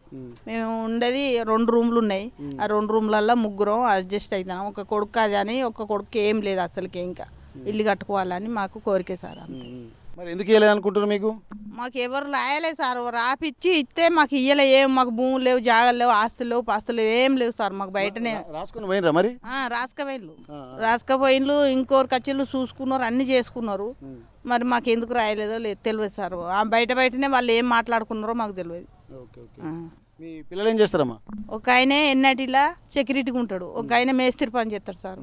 [SPEAKER 9] మేము ఉండేది 2 రూమ్లు ఉన్నాయి, ఆ 2 రూమ్లలో ముగ్గురం అడ్జస్ట్ అవుతున్నాం. ఒక కొడుకు అది అని, ఒక కొడుకు ఏం లేదు అసలుకి, ఇంకా ఇల్లు కట్టుకోవాలని మాకు కోరిక సార్. అంతే.
[SPEAKER 2] మరి ఎందుకు ఇవ్వలేదు అనుకుంటున్నారు?
[SPEAKER 9] మాకు ఎవరు రాయలేదు సార్, రాపిచ్చి ఇస్తే మాకు ఇయ్యలే. ఏం మాకు భూములు లేవు, జాగాలు లేవు, ఆస్తులు లేవు, పాస్తులు ఏం లేవు సార్. మాకు బయటనే
[SPEAKER 2] రాసుకుని పోయినరా? మరి
[SPEAKER 9] రాసుకపోయిన్లు ఇంకోరు కచ్చిళ్ళు చూసుకున్నారు, అన్ని చేసుకున్నారు. మరి మాకు ఎందుకు రాయలేదో లేదు తెలియదు సార్. బయటనే వాళ్ళు ఏం మాట్లాడుకున్నారో మాకు తెలియదు.
[SPEAKER 2] మీ పిల్లలు ఏం చేస్తారమ్మా?
[SPEAKER 9] ఒక ఆయన ఎన్నటిలా సెక్యూరిటీగా ఉంటాడు, ఒక ఆయన మేస్త్రి పని చేస్తాడు సార్.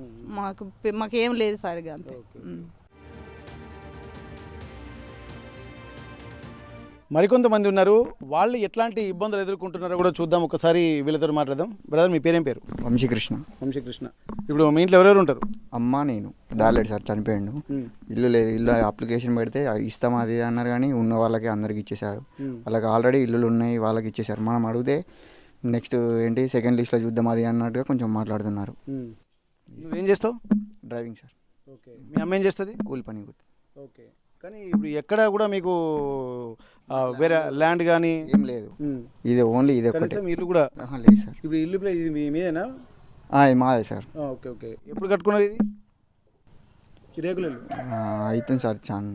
[SPEAKER 9] మాకేం లేదు సార్, ఇక అంతే.
[SPEAKER 2] మరికొంతమంది ఉన్నారు, వాళ్ళు ఎట్లాంటి ఇబ్బందులు ఎదుర్కొంటున్నారో కూడా చూద్దాం. ఒకసారి వీళ్ళతో మాట్లాడదాం. బ్రదర్, మీ పేరేం పేరు?
[SPEAKER 10] వంశీకృష్ణ.
[SPEAKER 2] వంశీకృష్ణ. ఇప్పుడు మీ ఇంట్లో ఎవరెవరు ఉంటారు?
[SPEAKER 10] అమ్మ, నేను. డాడీ సార్ చనిపోయాడు. ఇల్లు లేదు. ఇల్లు అప్లికేషన్ పెడితే ఇస్తాం అది అన్నారు, కానీ ఉన్న వాళ్ళకి అందరికి ఇచ్చేసారు. వాళ్ళకి ఆల్రెడీ ఇల్లులు ఉన్నాయి, వాళ్ళకి ఇచ్చేసారు. మనం అడిగితే నెక్స్ట్ ఏంటి సెకండ్ లిస్ట్లో చూద్దాం అది అన్నట్టుగా కొంచెం మాట్లాడుతున్నారు.
[SPEAKER 2] నువ్వేం చేస్తావు?
[SPEAKER 10] Driving sir.
[SPEAKER 2] ఓకే. మీ అమ్మ ఏం చేస్తుంది?
[SPEAKER 10] కూలి పని.
[SPEAKER 2] ఓకే. కానీ ఇప్పుడు ఎక్కడ కూడా మీకు వేరే ల్యాండ్ కానీ
[SPEAKER 10] ఏం లేదు. ఇది ఓన్లీ ఇది ఒకటే.
[SPEAKER 2] ఇల్లు కూడా
[SPEAKER 10] లేదు సార్.
[SPEAKER 2] ఇప్పుడు ఇల్లు ఇది మీదేనా?
[SPEAKER 10] ఇది మాదే సార్.
[SPEAKER 2] Okay okay. ఎప్పుడు కట్టుకున్నారు ఇది? రేకులు
[SPEAKER 10] అవుతుంది సార్ చాలా.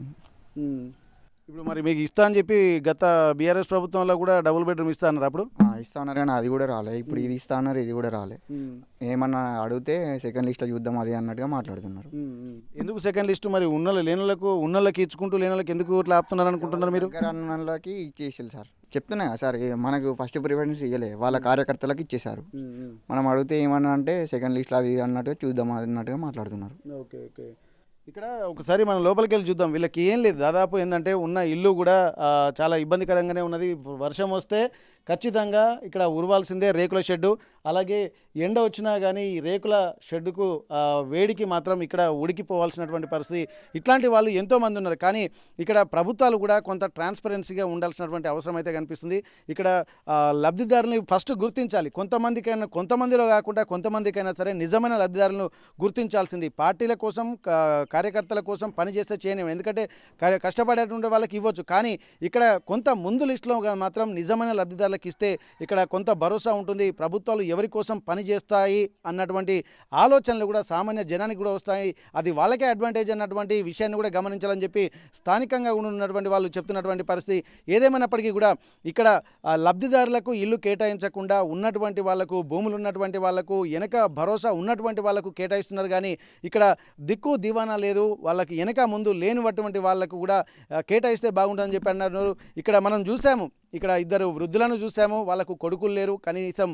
[SPEAKER 2] ఇప్పుడు మరి మీకు ఇస్తా అని చెప్పి గత బీఆర్ఎస్ ప్రభుత్వంలో కూడా డబుల్ బెడ్రూమ్ ఇస్తా అన్నారు. అప్పుడు
[SPEAKER 10] ఇస్తా అన్నారు, కానీ అది కూడా రాలే. ఇప్పుడు ఇది ఇస్తా అన్నారు, ఇది కూడా రాలే. ఏమన్నా అడిగితే సెకండ్ లిస్ట్లో చూద్దాం అది అన్నట్టుగా మాట్లాడుతున్నారు.
[SPEAKER 2] ఎందుకు సెకండ్ లిస్ట్? మరి ఉన్నోళ్ళకి ఇచ్చుకుంటూ లేనోళ్ళకి ఎందుకు ఇట్లా ఆపుతున్నారు అనుకుంటున్నారు మీరు?
[SPEAKER 10] అన్నోళ్ళకి ఇచ్చేసారు సార్. చెప్తున్నా సార్, మనకు ఫస్ట్ ప్రిఫరెన్స్ ఇవ్వలే, వాళ్ళ కార్యకర్తలకు ఇచ్చేసారు. మనం అడిగితే ఏమన్నా అంటే సెకండ్ లిస్ట్లో అది అన్నట్టుగా చూద్దాం అన్నట్టుగా మాట్లాడుతున్నారు.
[SPEAKER 2] Okay okay. ఇక్కడ ఒకసారి మనం లోపలికి వెళ్ళి చూద్దాం. వీళ్ళకి ఏం లేదు, దాదాపు ఏంటంటే ఉన్న ఇల్లు కూడా చాలా ఇబ్బందికరంగానే ఉన్నది. వర్షం వస్తే ఖచ్చితంగా ఇక్కడ ఉరవాల్సిందే రేకుల షెడ్డు. అలాగే ఎండ వచ్చినా కానీ ఈ రేకుల షెడ్డుకు వేడికి మాత్రం ఇక్కడ ఉడికిపోవాల్సినటువంటి పరిస్థితి. ఇట్లాంటి వాళ్ళు ఎంతోమంది ఉన్నారు. కానీ ఇక్కడ ప్రభుత్వాలు కూడా కొంత ట్రాన్స్పరెన్సీగా ఉండాల్సినటువంటి అవసరం అయితే కనిపిస్తుంది. ఇక్కడ లబ్ధిదారుని ఫస్ట్ గుర్తించాలి. కొంతమందిలో కాకుండా కొంతమందికైనా సరే నిజమైన లబ్ధిదారులను గుర్తించాల్సింది. పార్టీల కోసం కార్యకర్తల కోసం పనిచేస్తే చేయలేము, ఎందుకంటే కష్టపడేటువంటి వాళ్ళకి ఇవ్వచ్చు. కానీ ఇక్కడ కొంత ముందు లిస్టులో మాత్రం నిజమైన లబ్ధిదారులకు ఇస్తే ఇక్కడ కొంత భరోసా ఉంటుంది. ప్రభుత్వాలు ఎవరి కోసం పనిచేస్తాయి అన్నటువంటి ఆలోచనలు కూడా సామాన్య జనానికి కూడా వస్తాయి. అది వాళ్ళకే అడ్వాంటేజ్ అన్నటువంటి విషయాన్ని కూడా గమనించాలని చెప్పి స్థానికంగా ఉన్నటువంటి వాళ్ళు చెప్తున్నటువంటి పరిస్థితి. ఏదేమైనప్పటికీ కూడా ఇక్కడ లబ్ధిదారులకు ఇల్లు కేటాయించకుండా ఉన్నటువంటి వాళ్లకు, భూములు ఉన్నటువంటి వాళ్లకు, వెనక భరోసా ఉన్నటువంటి వాళ్లకు కేటాయిస్తున్నారు. కానీ ఇక్కడ దిక్కు దివానా లేదు. వాళ్ళకి వెనక ముందు లేనివటువంటి వాళ్లకు కూడా కేటాయిస్తే బాగుంటుందని చెప్పి అన్నారు. ఇక్కడ మనం చూసాము, ఇక్కడ ఇద్దరు వృద్ధులను చూసాము, వాళ్ళకు కొడుకులు లేరు, కనీసం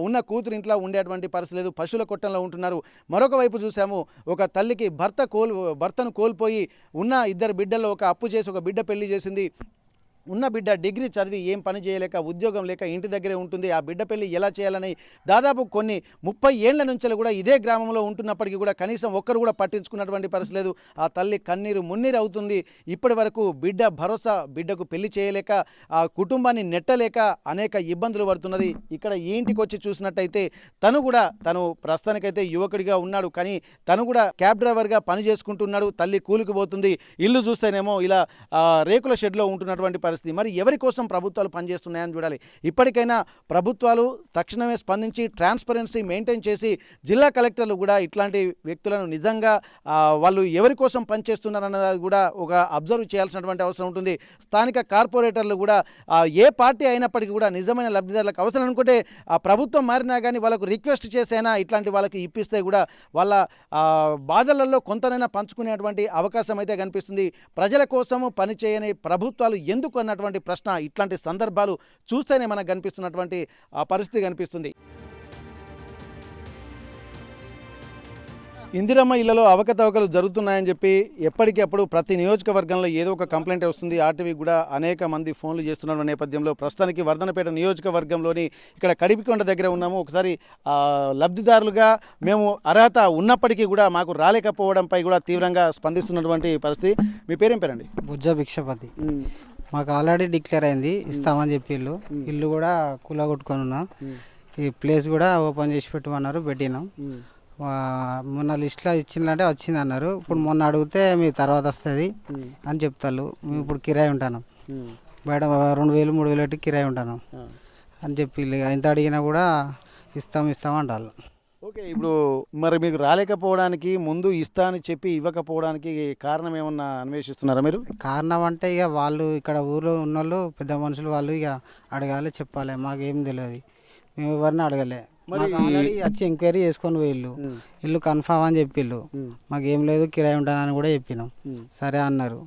[SPEAKER 2] ఉన్న కూతురు ఇంట్లో ఉండేటువంటి పరిస్థితి లేదు, పశువుల కొట్టంలో ఉంటున్నారు. మరొక వైపు చూసాము, ఒక తల్లికి భర్తను కోల్పోయి ఉన్న ఇద్దరు బిడ్డల్లో ఒక అప్పు చేసి ఒక బిడ్డ పెళ్లి చేసింది. ఉన్న బిడ్డ డిగ్రీ చదివి ఏం పని చేయలేక, ఉద్యోగం లేక ఇంటి దగ్గరే ఉంటుంది. ఆ బిడ్డ పెళ్లి ఎలా చేయాలని దాదాపు 30 ఏళ్ల నుంచి కూడా ఇదే గ్రామంలో ఉంటున్నప్పటికీ కూడా కనీసం ఒక్కరు కూడా పట్టించుకున్నటువంటి పరిస్థితి లేదు. ఆ తల్లి కన్నీరు మున్నీరు అవుతుంది. ఇప్పటి వరకు బిడ్డ భరోసా, బిడ్డకు పెళ్లి చేయలేక, ఆ కుటుంబాన్ని నెట్టలేక అనేక ఇబ్బందులు పడుతున్నది. ఇక్కడ ఈ ఇంటికి వచ్చి చూసినట్టయితే తను ప్రస్తుతానికైతే యువకుడిగా ఉన్నాడు, కానీ తను కూడా క్యాబ్ డ్రైవర్గా పని చేసుకుంటున్నాడు. తల్లి కూలికి పోతుంది. ఇల్లు చూస్తేనేమో ఇలా రేకుల షెడ్లో ఉంటున్నటువంటి పరిస్థితి. మరి ఎవరి కోసం ప్రభుత్వాలు పనిచేస్తున్నాయని చూడాలి. ఇప్పటికైనా ప్రభుత్వాలు తక్షణమే స్పందించి ట్రాన్స్పరెన్సీ మెయింటైన్ చేసి జిల్లా కలెక్టర్లు కూడా ఇట్లాంటి వ్యక్తులను నిజంగా వాళ్ళు ఎవరి కోసం పనిచేస్తున్నారన్నది కూడా ఒక అబ్జర్వ్ చేయాల్సినటువంటి అవసరం ఉంటుంది. స్థానిక కార్పొరేటర్లు కూడా ఏ పార్టీ అయినప్పటికీ కూడా నిజమైన లబ్ధిదారులకు అవసరం అనుకుంటే ఆ ప్రభుత్వం మారినా కానీ వాళ్ళకు రిక్వెస్ట్ చేసైనా ఇట్లాంటి వాళ్ళకి ఇప్పిస్తే కూడా వాళ్ళ బాధలలో కొంతనైనా పంచుకునేటువంటి అవకాశం అయితే కనిపిస్తుంది. ప్రజల కోసము పనిచేయని ప్రభుత్వాలు ఎందుకు అన్నటువంటి ప్రశ్న ఇట్లాంటి సందర్భాలు చూస్తేనే మనకు కనిపిస్తున్నటువంటి పరిస్థితి కనిపిస్తుంది. ఇందిరమ్మ ఇళ్లలో అవకతవకలు జరుగుతున్నాయని చెప్పి ఎప్పటికప్పుడు ప్రతి నియోజకవర్గంలో ఏదో ఒక కంప్లైంట్ వస్తుంది. ఆర్టీవీ కూడా అనేక మంది ఫోన్లు చేస్తున్న నేపథ్యంలో ప్రస్తుతానికి వర్ధనపేట నియోజకవర్గంలోని ఇక్కడ కడిపికొండ దగ్గర ఉన్నాము. ఒకసారి లబ్ధిదారులుగా మేము అర్హత ఉన్నప్పటికీ కూడా మాకు రాలేకపోవడంపై కూడా తీవ్రంగా స్పందిస్తున్నటువంటి పరిస్థితి. మీ పేరేం పేరండి?
[SPEAKER 11] బుజ్జ భిక్షపతి. మాకు ఆల్రెడీ డిక్లేర్ అయింది, ఇస్తామని చెప్పి ఇల్లు కూడా కూలగొట్టుకొని ఉన్నాం. ఈ ప్లేస్ కూడా ఓపెన్ చేసి పెట్టమన్నారు, పెట్టినాం. మొన్న లిస్ట్లో ఇచ్చిందంటే వచ్చింది అన్నారు. ఇప్పుడు మొన్న అడిగితే మీ తర్వాత వస్తుంది అని చెప్తారు. మేము ఇప్పుడు కిరాయి ఉంటాను, బయట 2000 3000 పెట్టి కిరాయి ఉంటాను అని చెప్పి ఎంత అడిగినా కూడా ఇస్తాం అంటారు.
[SPEAKER 2] ఓకే. ఇప్పుడు మరి మీకు రాలేకపోవడానికి, ముందు ఇస్తా అని చెప్పి ఇవ్వకపోవడానికి కారణం ఏమన్నా అన్వేషిస్తున్నారా మీరు?
[SPEAKER 11] కారణం అంటే ఇక వాళ్ళు ఇక్కడ ఊళ్ళో ఉన్నోళ్ళు పెద్ద మనుషులు, వాళ్ళు ఇక అడగాలి, చెప్పాలి. మాకేం తెలియదు, మేము ఎవరిని అడగలే. వచ్చి ఎంక్వైరీ చేసుకొని పోయిల్లు, ఇల్లు కన్ఫామ్ అని చెప్పిళ్ళు. మాకేం లేదు, కిరాయి ఉంటానని కూడా చెప్పినాం. సరే అన్నారు.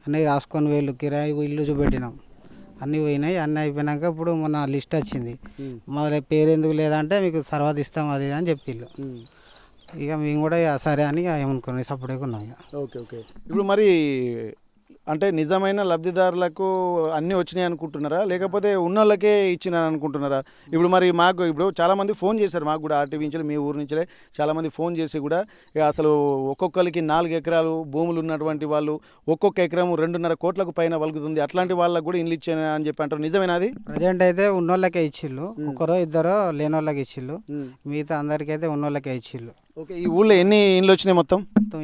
[SPEAKER 11] అన్నీ రాసుకొని పోయిల్లు, కిరాయి ఇల్లు చూపెట్టినాం. అన్నీ పోయినాయి. అన్నీ అయిపోయినాక ఇప్పుడు మొన్న లిస్ట్ వచ్చింది. మరి పేరు ఎందుకు లేదంటే మీకు తర్వాత ఇస్తాం అది అని చెప్పిళ్ళు. ఇక మేము కూడా సరే అని ఏమనుకున్నాం, సపోర్ట్గా ఉన్నాం.
[SPEAKER 2] Okay okay. ఇప్పుడు మరి అంటే నిజమైన లబ్ధిదారులకు అన్నీ వచ్చినాయి అనుకుంటున్నారా, లేకపోతే ఉన్నోళ్ళకే ఇచ్చినారు అనుకుంటున్నారా? ఇప్పుడు మరి మాకు ఇప్పుడు చాలామంది ఫోన్ చేశారు, మాకు కూడా ఆర్టీవీ నుంచి మీ ఊరు నుంచే చాలామంది ఫోన్ చేసి కూడా అసలు ఒక్కొక్కరికి 4 ఎకరాలు భూములు ఉన్నటువంటి వాళ్ళు ఒక్కొక్క ఎకరం 2.5 కోట్లకు పైన వలుగుతుంది, అట్లాంటి వాళ్ళకు కూడా ఇల్లు ఇచ్చాను అని చెప్పి అంటారు. నిజమేనా అది?
[SPEAKER 11] ప్రజెంట్ అయితే ఉన్నోళ్ళకే ఇచ్చిళ్ళు, ఒకరో ఇద్దరో లేనోళ్ళకి ఇచ్చిళ్ళు, మిగతా అందరికైతే ఉన్నోళ్ళకే ఇచ్చిళ్ళు.
[SPEAKER 2] ఓకే, ఈ ఊళ్ళో ఎన్ని ఇండ్లు వచ్చినాయి? మొత్తం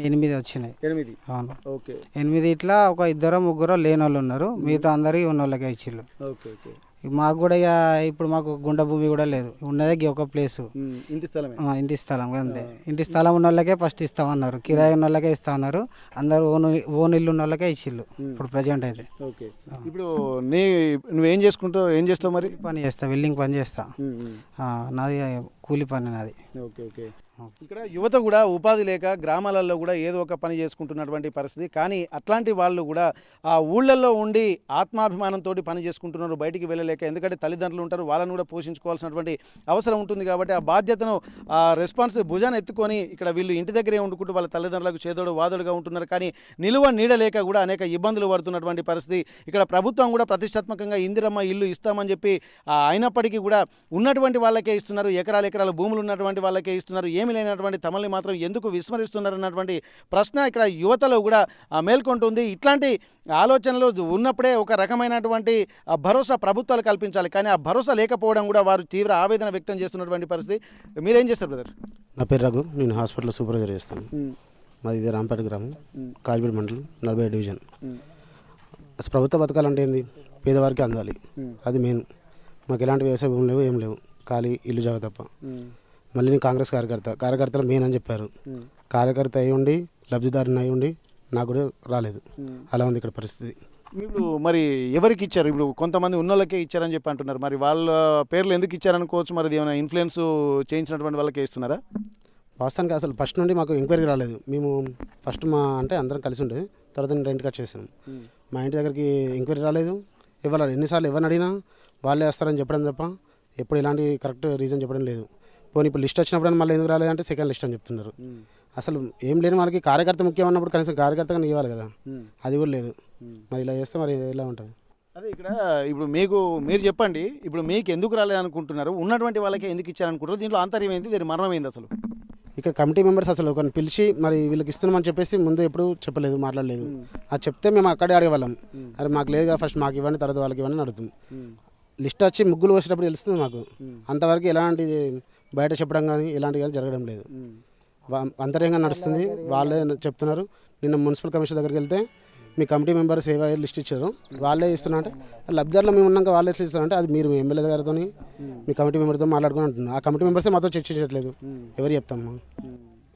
[SPEAKER 11] 8 వచ్చినాయి.
[SPEAKER 2] 8.
[SPEAKER 11] అవును.
[SPEAKER 2] ఓకే,
[SPEAKER 11] 8 ఇట్లా ఒక 2-3 లేనోళ్ళు ఉన్నారు, మిగతా అందరికి ఉన్నోళ్ళకే ఇచ్చిళ్ళు.
[SPEAKER 2] Okay okay.
[SPEAKER 11] మాకు కూడా ఇక ఇప్పుడు మాకు గుండ భూమి కూడా లేదు, ఉన్నదే ఒక ప్లేసు
[SPEAKER 2] ఇంటి స్థలమే.
[SPEAKER 11] ఇంటి స్థలం అంతే. ఇంటి స్థలం ఉన్న వాళ్ళకే ఫస్ట్ ఇస్తామన్నారు, కిరాయి ఉన్న వాళ్ళకే ఇస్తా ఉన్నారు, అందరు ఓన్ ఇల్లు ఉన్న వాళ్ళకే ఇచ్చిళ్ళు ఇప్పుడు ప్రజెంట్ అయితే.
[SPEAKER 2] ఓకే, ఇప్పుడు నువ్వేం చేస్తావు మరి?
[SPEAKER 11] పని చేస్తా, వెల్డింగ్ పని చేస్తా. నాది కూలి పని నాది.
[SPEAKER 2] Okay okay. ఇక్కడ యువత కూడా ఉపాధి లేక గ్రామాలలో కూడా ఏదో ఒక పని చేసుకుంటున్నటువంటి పరిస్థితి, కానీ అట్లాంటి వాళ్ళు కూడా ఆ ఊళ్ళల్లో ఉండి ఆత్మాభిమానంతో పని చేసుకుంటున్నారు, బయటికి వెళ్ళలేక. ఎందుకంటే తల్లిదండ్రులు ఉంటారు, వాళ్ళని కూడా పోషించుకోవాల్సినటువంటి అవసరం ఉంటుంది కాబట్టి ఆ బాధ్యతను ఆ రెస్పాన్స్ భుజాన్ని ఎత్తుకొని ఇక్కడ వీళ్ళు ఇంటి దగ్గరే వండుకుంటూ వాళ్ళ తల్లిదండ్రులకు చేదోడు వాదోడుగా ఉంటున్నారు. కానీ నిలువ నీడలేక కూడా అనేక ఇబ్బందులు పడుతున్నటువంటి పరిస్థితి. ఇక్కడ ప్రభుత్వం కూడా ప్రతిష్టాత్మకంగా ఇందిరమ్మ ఇల్లు ఇస్తామని చెప్పి అయినప్పటికీ కూడా ఉన్నటువంటి వాళ్ళకే ఇస్తున్నారు, ఎకరాల భూములు ఉన్నటువంటి వాళ్ళకే ఇస్తున్నారు, ఏమి లేనటువంటి తమల్ని మాత్రం ఎందుకు విస్మరిస్తున్నారు అన్నటువంటి ప్రశ్న ఇక్కడ యువతలో కూడా మేల్కొంటుంది. ఇట్లాంటి ఆలోచనలు ఉన్నప్పుడే ఒక రకమైనటువంటి భరోసా ప్రభుత్వాలు కల్పించాలి, కానీ ఆ భరోసా లేకపోవడం కూడా వారు తీవ్ర ఆవేదన వ్యక్తం చేస్తున్నటువంటి పరిస్థితి. మీరేం చేస్తారు బ్రదర్?
[SPEAKER 6] నా పేరు రఘు, నేను హాస్పిటల్లో సూపర్వైజర్ చేస్తాను. మాది ఇది రాంపేట గ్రామం, కాజ్పేట మండలం, 47 డివిజన్. అసలు ప్రభుత్వ పథకాలు అంటే ఏంది? పేదవారికి అందాలి, అది మెయిన్. మాకు ఎలాంటి వ్యవసాయ భూములు లేవు, ఏం లేవు, ఖాళీ ఇల్లు జాగా తప్ప. మళ్ళీ నేను కాంగ్రెస్ కార్యకర్తలు మెయిన్ అని చెప్పారు. కార్యకర్త అయి ఉండి లబ్ధిదారుని అయి ఉండి నాకు కూడా రాలేదు. అలా ఉంది ఇక్కడ పరిస్థితి.
[SPEAKER 2] ఇప్పుడు మరి ఎవరికి ఇచ్చారు? ఇప్పుడు కొంతమంది ఉన్నోళ్ళకే ఇచ్చారని చెప్పి అంటున్నారు, మరి వాళ్ళ పేర్లు ఎందుకు ఇచ్చారనుకోవచ్చు? మరి ఏమైనా ఇన్ఫ్లుయెన్స్ చేయించినటువంటి వాళ్ళకే ఇస్తున్నారా?
[SPEAKER 6] వాస్తవానికి అసలు ఫస్ట్ నుండి మాకు ఎంక్వైరీ రాలేదు. మేము ఫస్ట్ అంటే అందరం కలిసి ఉండేది, తర్వాత నేను రెంట్కి వచ్చేసాను. మా ఇంటి దగ్గరికి ఎంక్వైరీ రాలేదు, ఎవరు ఎన్నిసార్లు ఎవరిని అడిగినా వాళ్ళే వస్తారని చెప్పడం తప్ప ఎప్పుడు ఎలాంటి కరెక్ట్ రీజన్ చెప్పడం లేదు. పోనీ ఇప్పుడు లిస్ట్ వచ్చినప్పుడు మళ్ళీ ఎందుకు రాలేదంటే సెకండ్ లిస్ట్ అని చెప్తున్నారు. అసలు ఏం లేని వాళ్ళకి కార్యకర్త ముఖ్యం అన్నప్పుడు కనీసం కార్యకర్తగా ఇవ్వాలి కదా, అది కూడా లేదు. మరి ఇలా చేస్తే మరి ఎలా ఉంటుంది?
[SPEAKER 2] అదే ఇక్కడ ఇప్పుడు మీరు చెప్పండి, ఇప్పుడు మీకు ఎందుకు రాలేదు అనుకుంటున్నారు, ఉన్నటువంటి వాళ్ళకి ఎందుకు ఇచ్చారనుకుంటారు? దీంట్లో ఆంతర్యం ఏంటి, దీని మర్మం ఏంది అసలు?
[SPEAKER 6] ఇక్కడ కమిటీ మెంబర్స్ అసలు ఒకరిని పిలిచి మరి వీళ్ళకి ఇస్తున్నామని చెప్పేసి ముందు ఎప్పుడు చెప్పలేదు, మాట్లాడలేదు. అది చెప్తే మేము అక్కడే అడగేవాళ్ళం, అరే మాకు లేదు కదా, ఫస్ట్ మాకు ఇవ్వండి తర్వాత వాళ్ళకి ఇవ్వండి అడుగుతాం. లిస్ట్ వచ్చి ముగ్గులు వచ్చేటప్పుడు తెలుస్తుంది మాకు. అంతవరకు ఎలాంటి బయట చెప్పడం కానీ ఇలాంటివి కానీ జరగడం లేదు, అంతర్యంగా నడుస్తుంది. వాళ్ళే చెప్తున్నారు. నిన్న మున్సిపల్ కమిషన్ దగ్గరికి వెళ్తే మీ కమిటీ మెంబర్స్ ఏవో లిస్ట్ ఇచ్చారు, వాళ్ళే ఇస్తున్నా అంటే లబ్ధిదారులు మేము ఉన్నాక వాళ్ళే ఎట్లా ఇస్తారంటే అది మీరు ఎమ్మెల్యే గారితో మీ కమిటీ మెంబర్తో మాట్లాడుకుని అంటున్నారు. ఆ కమిటీ మెంబర్సే మాతో చర్చించట్లేదు, ఎవరు చెప్తాము?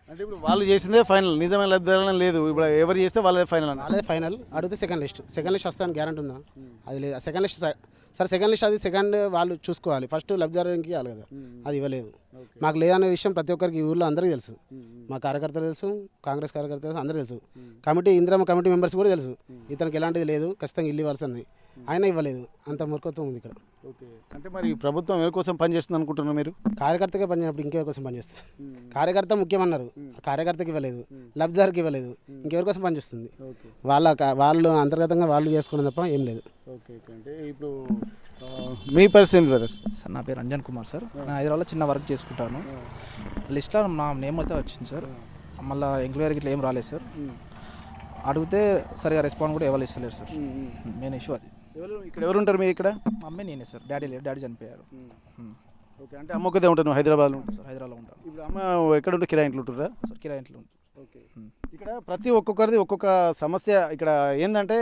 [SPEAKER 2] అంటే ఇప్పుడు వాళ్ళు చేసిందే ఫైనల్, నిజమైన లబ్ధిదారులని లేదు. ఇప్పుడు ఎవరు చేస్తే వాళ్ళదే ఫైనల్
[SPEAKER 6] వాళ్ళదే ఫైనల్. అడిగితే సెకండ్ లిస్ట్ వస్తాను గ్యారెంటీ ఉందా? అది లేదు. సెకండ్ లిస్ట్ సరే, సెకండ్ లిస్ట్ అది సెకండ్ వాళ్ళు చూసుకోవాలి, ఫస్ట్ లబ్ధిదారునికి ఇవ్వాలి కదా, అది ఇవ్వలేదు. మాకు లేదనే విషయం ప్రతి ఒక్కరికి ఈ ఊళ్ళో అందరికీ తెలుసు, మా కార్యకర్తలు తెలుసు, కాంగ్రెస్ కార్యకర్తలు తెలుసు, అందరూ తెలుసు. ఇందిరమ్మ కమిటీ మెంబర్స్ కూడా తెలుసు ఇతనికి ఎలాంటిది లేదు, ఖచ్చితంగా ఇల్లు ఇవ్వాల్సింది, ఆయన ఇవ్వలేదు. అంత మూర్ఖత్వం ఉంది ఇక్కడ.
[SPEAKER 2] ఓకే, అంటే మరి ప్రభుత్వం ఎవరి కోసం పనిచేస్తుంది అనుకుంటున్నారు మీరు?
[SPEAKER 6] కార్యకర్తగా పనిచేసినప్పుడు ఇంకెవరి కోసం పనిచేస్తుంది? కార్యకర్త ముఖ్యమన్నారు, కార్యకర్తకి ఇవ్వలేదు, లబ్ధిదారికి ఇవ్వలేదు, ఇంకెవరి కోసం పనిచేస్తుంది? వాళ్ళు అంతర్గతంగా వాళ్ళు చేసుకోవడం తప్ప ఏం లేదు.
[SPEAKER 2] ఓకే, అంటే ఇప్పుడు మీ పరిస్థితి బ్రదర్?
[SPEAKER 7] సార్ నా పేరు రంజన్ కుమార్ సార్, నేను హైదరాబాద్లో చిన్న వర్క్ చేసుకుంటాను. లిస్ట్లో నా నేమ్ అయితే వచ్చింది సార్, మళ్ళీ ఎంక్వైరీకి ఇట్లా ఏం రాలేదు సార్. అడిగితే సరిగా రెస్పాండ్ కూడా ఎవరు ఇస్తలేరు సార్, మెయిన్ ఇష్యూ అది.
[SPEAKER 2] ఇక్కడ ఎవరు ఉంటారు మీరు? ఇక్కడ
[SPEAKER 7] మా అమ్మాయి నేనే సార్, డాడీ లేరు, డాడీ చనిపోయారు.
[SPEAKER 2] ఓకే, అంటే అమ్మ ఒక్కదే ఉంటాను హైదరాబాద్లో?
[SPEAKER 7] సార్ హైదరాబాద్లో ఉంటాను.
[SPEAKER 2] ఇప్పుడు అమ్మ ఎక్కడ ఉంటే కిరాయి ఇంట్లో ఉంటుందా?
[SPEAKER 7] సార్ కిరాయి ఇంట్లో ఉంటుంది.
[SPEAKER 2] ఓకే, ఇక్కడ ప్రతి ఒక్కొక్కరిది ఒక్కొక్క సమస్య. ఇక్కడ ఏంటంటే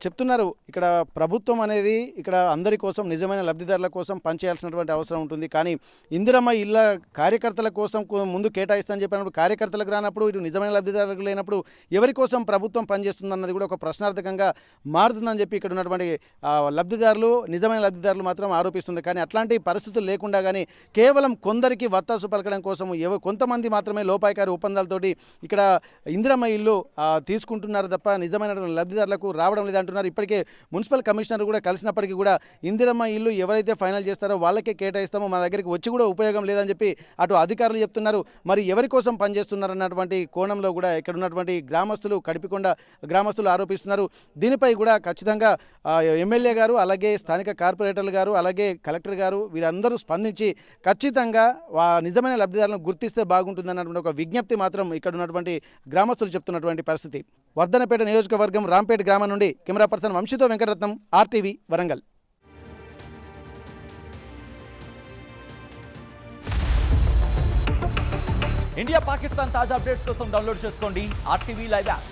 [SPEAKER 2] చెప్తున్నారు, ఇక్కడ ప్రభుత్వం అనేది ఇక్కడ అందరి కోసం, నిజమైన లబ్ధిదారుల కోసం పనిచేయాల్సినటువంటి అవసరం ఉంటుంది. కానీ ఇందిరమ్మ ఇళ్ళ కార్యకర్తల కోసం ముందు కేటాయిస్తానని చెప్పినప్పుడు కార్యకర్తలకు రానప్పుడు, ఇటు నిజమైన లబ్ధిదారులకు లేనప్పుడు ఎవరి కోసం ప్రభుత్వం పనిచేస్తుందన్నది కూడా ఒక ప్రశ్నార్థకంగా మారుతుందని చెప్పి ఇక్కడ ఉన్నటువంటి లబ్ధిదారులు, నిజమైన లబ్ధిదారులు మాత్రం ఆరోపిస్తున్నారు. కానీ అట్లాంటి పరిస్థితులు లేకుండా కానీ కేవలం కొందరికి వత్తాసు పలకడం కోసం కొంతమంది మాత్రమే లోపాయకారి ఒప్పందాలతోటి ఇక్కడ ఇందిరమ్మ ఇల్లు తీసుకుంటున్నారు తప్ప నిజమైనటువంటి లబ్ధిదారులకు రావడం లేదంటున్నారు. ఇప్పటికే మున్సిపల్ కమిషనర్ కూడా కలిసినప్పటికీ కూడా ఇందిరమ్మ ఇల్లు ఎవరైతే ఫైనల్ చేస్తారో వాళ్ళకే కేటాయిస్తామో మా దగ్గరికి వచ్చి కూడా ఉపయోగం లేదని చెప్పి అటు అధికారులు చెప్తున్నారు. మరి ఎవరి కోసం పనిచేస్తున్నారు అన్నటువంటి కోణంలో కూడా ఇక్కడ ఉన్నటువంటి గ్రామస్తులు, కడిపికొండ గ్రామస్తులు ఆరోపిస్తున్నారు. దీనిపై కూడా ఖచ్చితంగా ఎమ్మెల్యే గారు, అలాగే స్థానిక కార్పొరేటర్లు గారు, అలాగే కలెక్టర్ గారు వీరందరూ స్పందించి ఖచ్చితంగా నిజమైన లబ్ధిదారులను గుర్తిస్తే బాగుంటుందన్నటువంటి ఒక విజ్ఞప్తి మాత్రం ఇక్కడ ఉన్నటువంటి గ్రామస్తులు చెప్తున్నటువంటి పరిస్థితి. వర్ధనపేట నియోజకవర్గం రాంపేట గ్రామం నుండి కెమెరా పర్సన్ వంశీతో వెంకటరత్నం, RTV వరంగల్.
[SPEAKER 12] ఇండియా పాకిస్తాన్ తాజా అప్డేట్స్ కోసం డౌన్లోడ్ చేసుకోండి RTV లైవ్ యాప్.